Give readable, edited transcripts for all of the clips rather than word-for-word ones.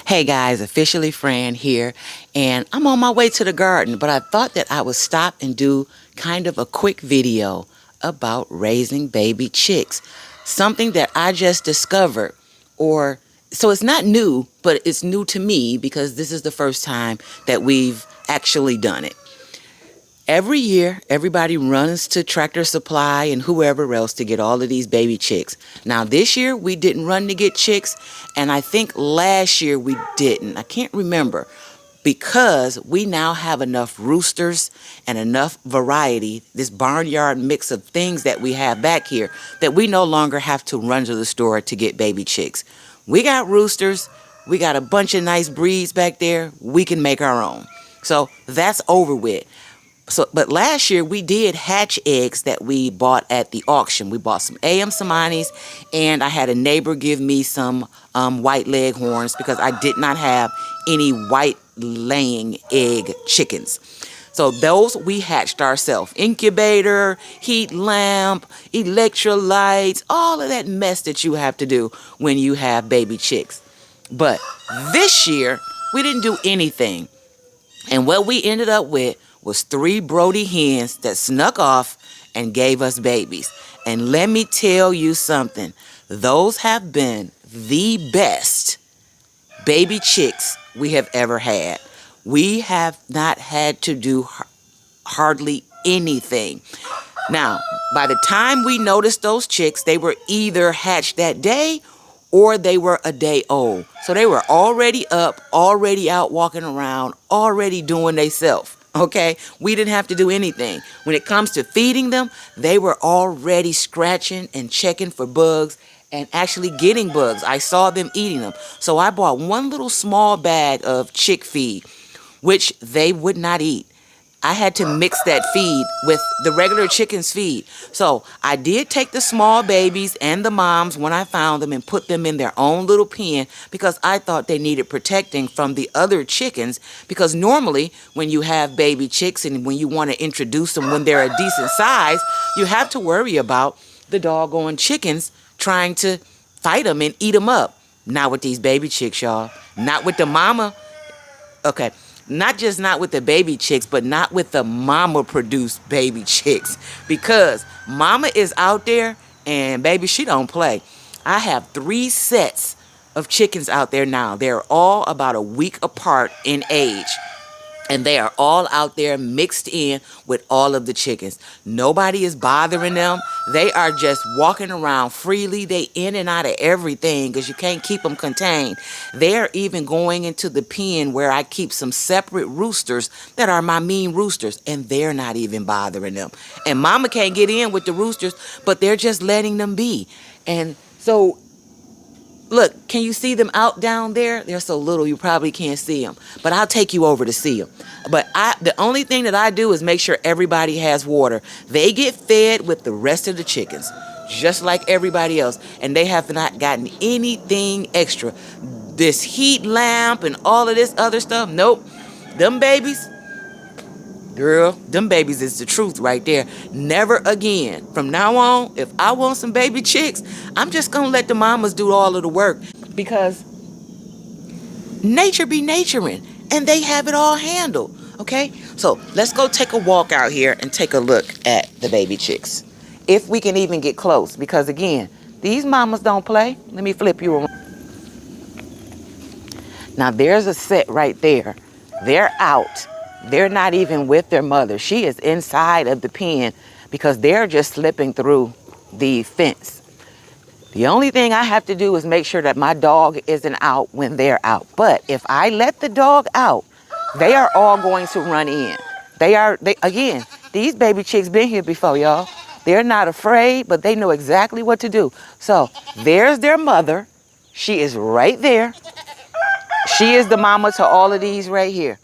Hey guys, officially Fran here, and I'm on my way to the garden, but I thought that I would stop and do kind of a quick video about raising baby chicks. Something that I just discovered, so it's not new, but it's new to me because this is the first time that we've actually done it. Every year, everybody runs to Tractor Supply and whoever else to get all of these baby chicks. Now, this year, we didn't run to get chicks, and I think last year we didn't. I can't remember, because we now have enough roosters and enough variety, this barnyard mix of things that we have back here, that we no longer have to run to the store to get baby chicks. We got roosters. We got a bunch of nice breeds back there. We can make our own. So that's over with. But last year we did hatch eggs that we bought at the auction. We bought some AM Samanis, and I had a neighbor give me some white leghorns because I did not have any white laying egg chickens. So those we hatched ourselves. Incubator, heat lamp, electrolytes, all of that mess that you have to do when you have baby chicks. But this year we didn't do anything. And what we ended up with was 3 Broody hens that snuck off and gave us babies. And let me tell you something. Those have been the best baby chicks we have ever had. We have not had to do hardly anything. Now, by the time we noticed those chicks, they were either hatched that day or they were a day old. So they were already up, already out walking around, already doing themselves. Okay, we didn't have to do anything. When it comes to feeding them, they were already scratching and checking for bugs and actually getting bugs. I saw them eating them. So I bought one little small bag of chick feed, which they would not eat. I had to mix that feed with the regular chicken's feed. So I did take the small babies and the moms when I found them and put them in their own little pen because I thought they needed protecting from the other chickens, because normally when you have baby chicks and when you want to introduce them when they're a decent size, you have to worry about the doggone chickens trying to fight them and eat them up. Not with these baby chicks, y'all. Not with the mama. Okay. Not with the baby chicks, but not with the mama-produced baby chicks. Because mama is out there, and baby, she don't play. I have 3 sets of chickens out there now. They're all about a week apart in age. And they are all out there mixed in with all of the chickens. Nobody is bothering them. They are just walking around freely. They in and out of everything because you can't keep them contained. They're even going into the pen where I keep some separate roosters that are my mean roosters. And they're not even bothering them. And mama can't get in with the roosters, but they're just letting them be. And so, look, can you see them out down there? They're so little you probably can't see them. But I'll take you over to see them. But the only thing that I do is make sure everybody has water. They get fed with the rest of the chickens, just like everybody else. And they have not gotten anything extra. This heat lamp and all of this other stuff, nope. Them babies, girl, them babies is the truth right there. Never again. From now on, if I want some baby chicks, I'm just going to let the mamas do all of the work, because nature be naturing and they have it all handled. Okay, so let's go take a walk out here and take a look at the baby chicks. If we can even get close, because again, these mamas don't play. Let me flip you around. Now there's a set right there. They're out. They're not even with their mother. She is inside of the pen because they're just slipping through the fence. The only thing I have to do is make sure that my dog isn't out when they're out. But if I let the dog out, they are all going to run in. Again, these baby chicks been here before, y'all. They're not afraid, but they know exactly what to do. So there's their mother. She is right there. She is the mama to all of these right here.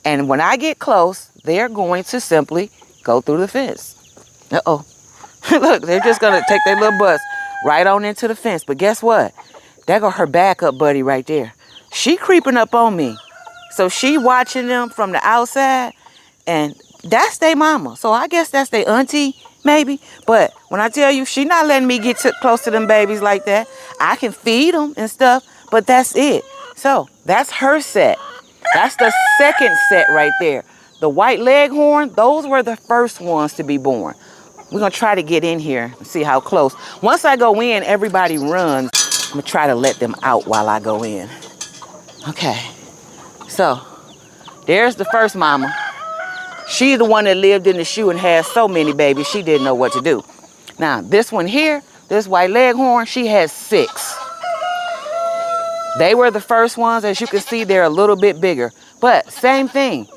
And when I get close, they're going to simply go through the fence. Uh-oh. Look, they're just going to take their little butts right on into the fence. But guess what? There go her backup buddy right there. She creeping up on me. So she watching them from the outside. And that's their mama. So I guess that's their auntie, maybe. But when I tell you, she not letting me get close to them babies like that. I can feed them and stuff, but that's it. So that's her set. That's the second set right there. The white leghorn, those were the first ones to be born. We're gonna try to get in here and see how close. Once I go in, everybody runs. I'm gonna try to let them out while I go in. Okay, so there's the first mama. She's the one that lived in the shoe and had so many babies, she didn't know what to do. Now, this one here, this white leghorn, she has 6. They were the first ones. As you can see, they're a little bit bigger, but same thing.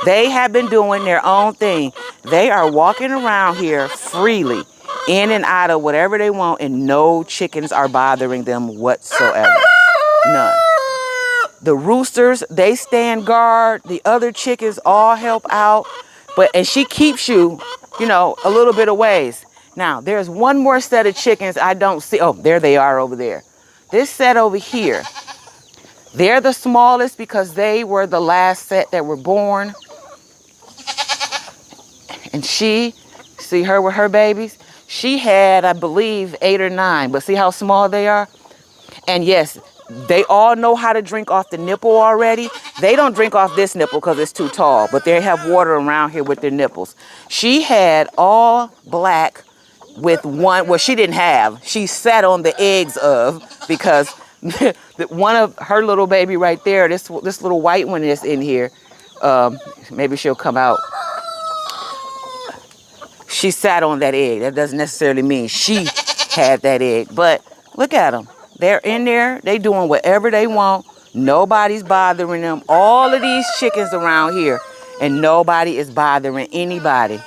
They have been doing their own thing. They are walking around here freely, in and out of whatever they want, and no chickens are bothering them whatsoever. None. The roosters, they stand guard. The other chickens all help out. And she keeps you, you know, a little bit of ways. Now, there's one more set of chickens I don't see. Oh, there they are over there. This set over here, they're the smallest because they were the last set that were born. And she, see her with her babies? She had, I believe, 8 or 9. But see how small they are? And yes, they all know how to drink off the nipple already. They don't drink off this nipple because it's too tall, but they have water around here with their nipples. She had all black with one, well, she didn't have. She sat on the eggs of, because one of her little baby right there, this little white one is in here. Maybe she'll come out. She sat on that egg. That doesn't necessarily mean she had that egg, but look at them. They're in there. They doing whatever they want. Nobody's bothering them. All of these chickens around here, and nobody is bothering anybody.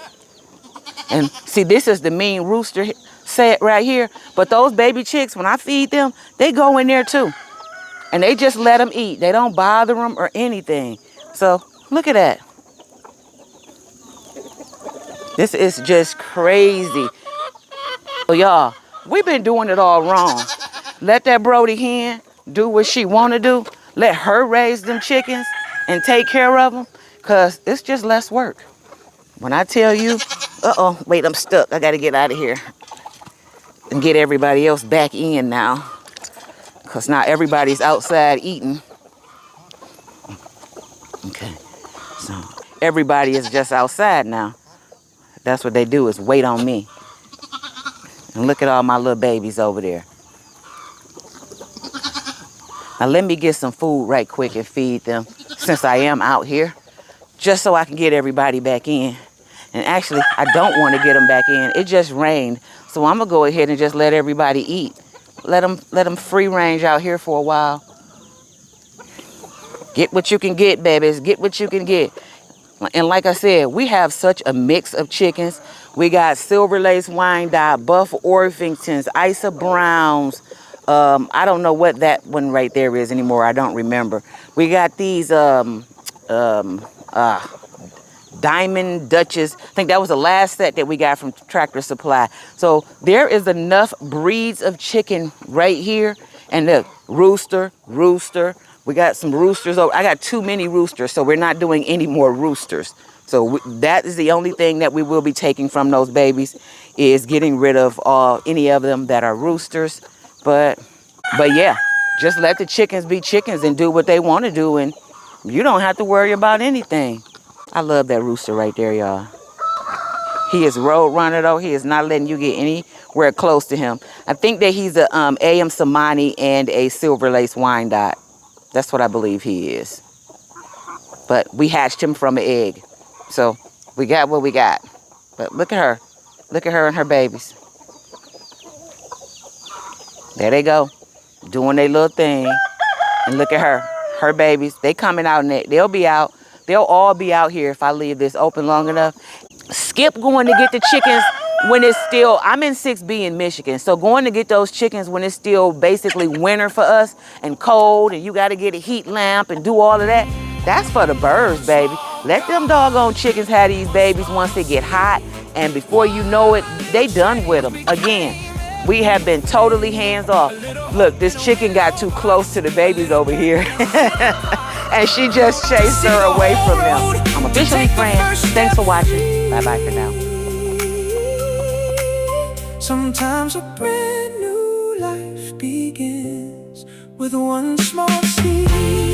And see, this is the mean rooster set right here. But those baby chicks, when I feed them, they go in there too. And they just let them eat. They don't bother them or anything. So look at that. This is just crazy. So y'all, we've been doing it all wrong. Let that Broody hen do what she want to do. Let her raise them chickens and take care of them, because it's just less work. When I tell you, uh-oh, wait, I'm stuck. I got to get out of here and get everybody else back in now, because now everybody's outside eating. Okay, so everybody is just outside now. That's what they do, is wait on me. And look at all my little babies over there. Now let me get some food right quick and feed them, since I am out here, just so I can get everybody back in. And actually, I don't want to get them back in. It just rained, so I'm gonna go ahead and just let everybody eat. Let them free range out here for a while. Get what you can get, babies. Get what you can get. And like I said, we have such a mix of chickens. We got Silver Lace Wyandotte, Buff Orpingtons, Isa Browns. I don't know what that one right there is anymore. I don't remember. We got these Diamond Duchess. I think that was the last set that we got from Tractor Supply. So there is enough breeds of chicken right here. And look, rooster. We got some roosters. Oh, I got too many roosters, so we're not doing any more roosters. So that is the only thing that we will be taking from those babies, is getting rid of any of them that are roosters. But yeah, just let the chickens be chickens and do what they want to do, and you don't have to worry about anything. I love that rooster right there, y'all. He is road runner, though. He is not letting you get anywhere close to him. I think that he's a AM Samani and a Silver Lace Wyandotte. That's what I believe he is. But we hatched him from an egg. So we got what we got. But look at her. Look at her and her babies. There they go, doing their little thing. And look at her. Her babies. They coming out next. They'll be out. They'll all be out here if I leave this open long enough. Skip going to get the chickens when it's still, I'm in 6B in Michigan, so going to get those chickens when it's still basically winter for us and cold, and you got to get a heat lamp and do all of that, that's for the birds, baby. Let them doggone chickens have these babies once they get hot, and before you know it, they done with them. Again, we have been totally hands off. Look, this chicken got too close to the babies over here, and she just chased her away from them. I'm officially Fran. Thanks for watching. Bye-bye for now. Sometimes a brand new life begins with one small seed.